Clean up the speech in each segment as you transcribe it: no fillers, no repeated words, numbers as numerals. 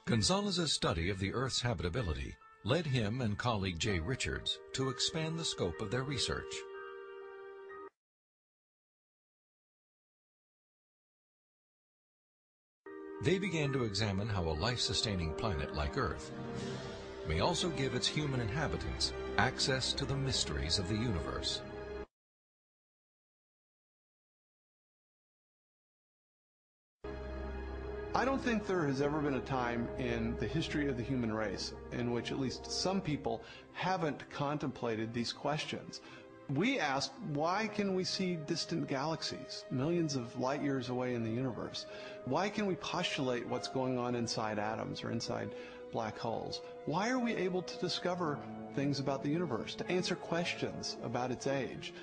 Gonzalez's study of the Earth's habitability led him and colleague Jay Richards to expand the scope of their research. They began to examine how a life-sustaining planet like Earth may also give its human inhabitants access to the mysteries of the universe. I don't think there has ever been a time in the history of the human race in which at least some people haven't contemplated these questions. We ask, why can we see distant galaxies, millions of light years away in the universe? Why can we postulate what's going on inside atoms or inside black holes? Why are we able to discover things about the universe, to answer questions about its age?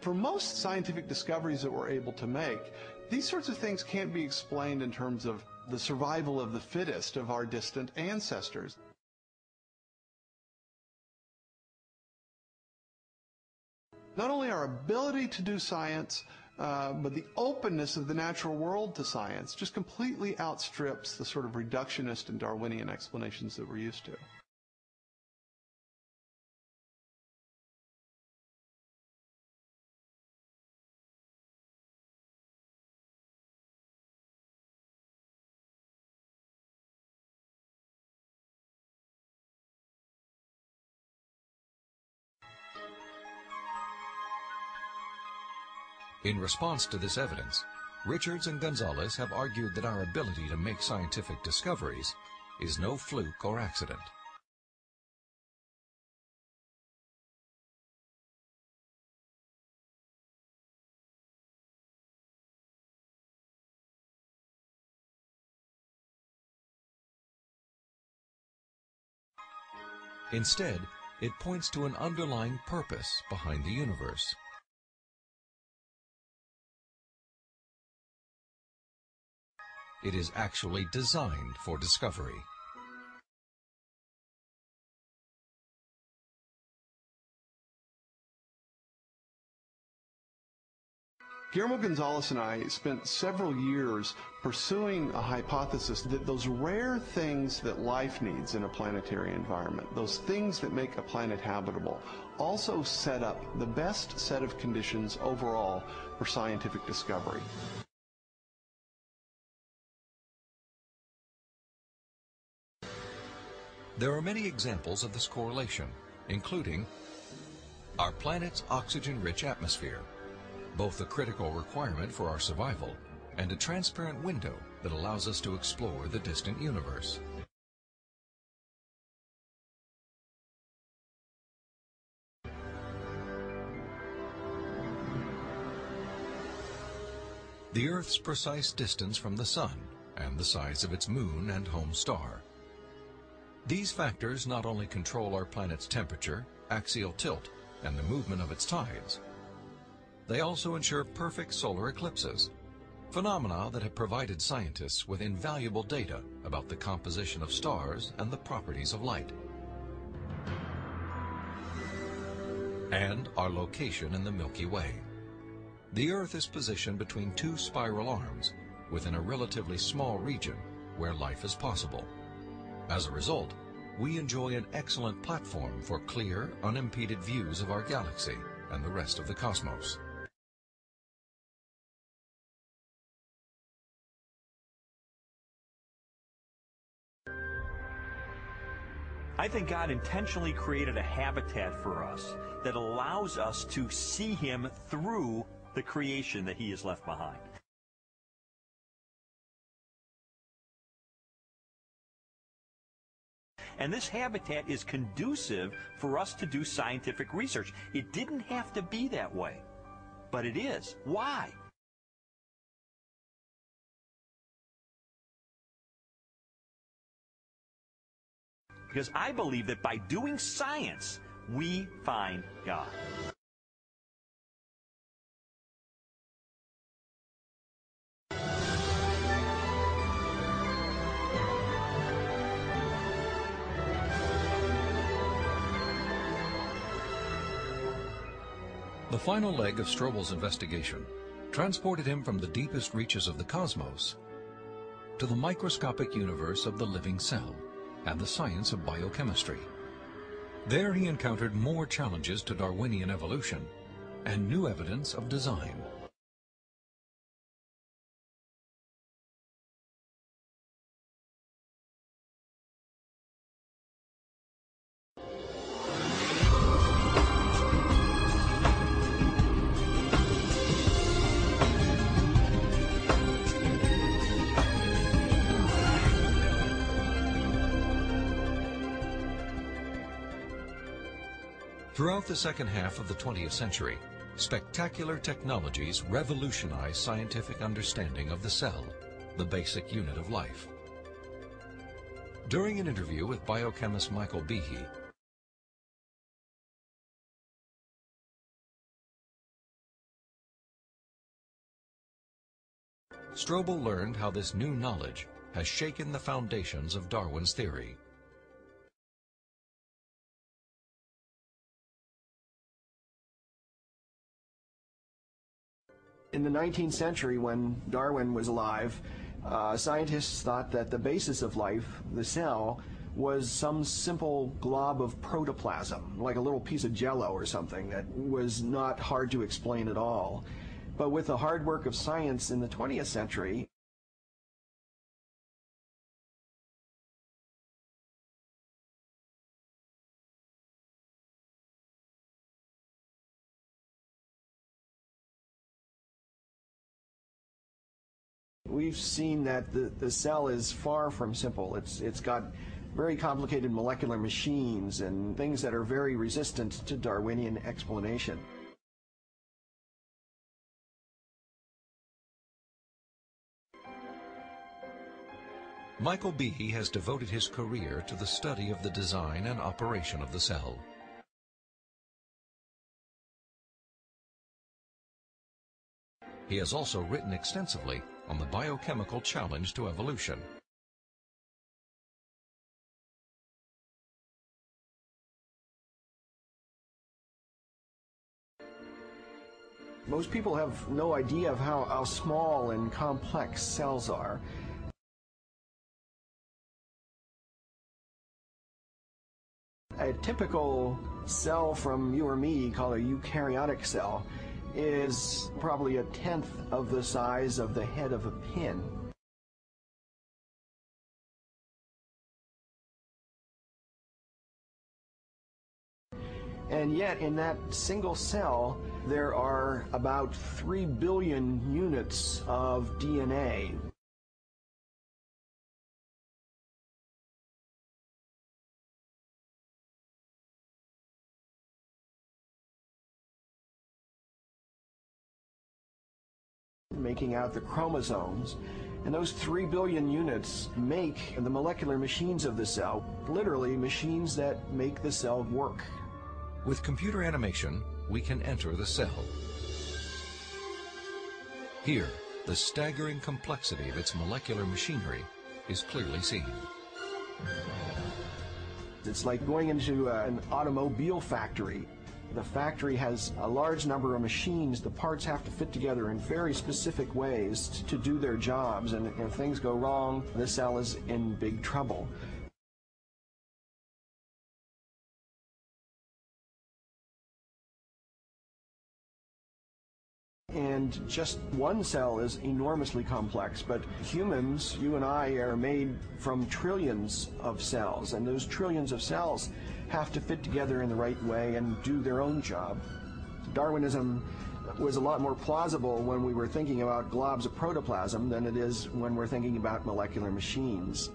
For most scientific discoveries that we're able to make, these sorts of things can't be explained in terms of the survival of the fittest of our distant ancestors. Not only our ability to do science, but the openness of the natural world to science just completely outstrips the sort of reductionist and Darwinian explanations that we're used to. In response to this evidence, Richards and Gonzalez have argued that our ability to make scientific discoveries is no fluke or accident. Instead, it points to an underlying purpose behind the universe. It is actually designed for discovery. Guillermo Gonzalez and I spent several years pursuing a hypothesis that those rare things that life needs in a planetary environment, those things that make a planet habitable, also set up the best set of conditions overall for scientific discovery. There are many examples of this correlation, including our planet's oxygen-rich atmosphere, both a critical requirement for our survival and a transparent window that allows us to explore the distant universe. The Earth's precise distance from the Sun and the size of its moon and home star. These factors not only control our planet's temperature, axial tilt, and the movement of its tides, they also ensure perfect solar eclipses, phenomena that have provided scientists with invaluable data about the composition of stars and the properties of light. And our location in the Milky Way. The Earth is positioned between two spiral arms within a relatively small region where life is possible. As a result, we enjoy an excellent platform for clear, unimpeded views of our galaxy and the rest of the cosmos. I think God intentionally created a habitat for us that allows us to see Him through the creation that He has left behind. And this habitat is conducive for us to do scientific research. It didn't have to be that way, but it is. Why? Because I believe that by doing science, we find God. The final leg of Strobel's investigation transported him from the deepest reaches of the cosmos to the microscopic universe of the living cell and the science of biochemistry. There he encountered more challenges to Darwinian evolution and new evidence of design. Throughout the second half of the 20th century, spectacular technologies revolutionized scientific understanding of the cell, the basic unit of life. During an interview with biochemist Michael Behe, Strobel learned how this new knowledge has shaken the foundations of Darwin's theory. In the 19th century, when Darwin was alive, scientists thought that the basis of life, the cell, was some simple glob of protoplasm, like a little piece of jello or something that was not hard to explain at all. But with the hard work of science in the 20th century, we've seen that the cell is far from simple. It's got very complicated molecular machines and things that are very resistant to Darwinian explanation. Michael Behe has devoted his career to the study of the design and operation of the cell. He has also written extensively on the biochemical challenge to evolution. Most people have no idea of how small and complex cells are. A typical cell from you or me, called a eukaryotic cell, is probably 1/10 of the size of the head of a pin. And yet, in that single cell, there are about 3 billion units of DNA. Making out the chromosomes, and those 3 billion units make the molecular machines of the cell, literally machines that make the cell work. With computer animation, we can enter the cell. Here, the staggering complexity of its molecular machinery is clearly seen. It's like going into an automobile factory. The factory has a large number of machines. The parts have to fit together in very specific ways to do their jobs, and if things go wrong, the cell is in big trouble. And just one cell is enormously complex, but humans, you and I, are made from trillions of cells, and those trillions of cells have to fit together in the right way and do their own job. Darwinism was a lot more plausible when we were thinking about globs of protoplasm than it is when we're thinking about molecular machines.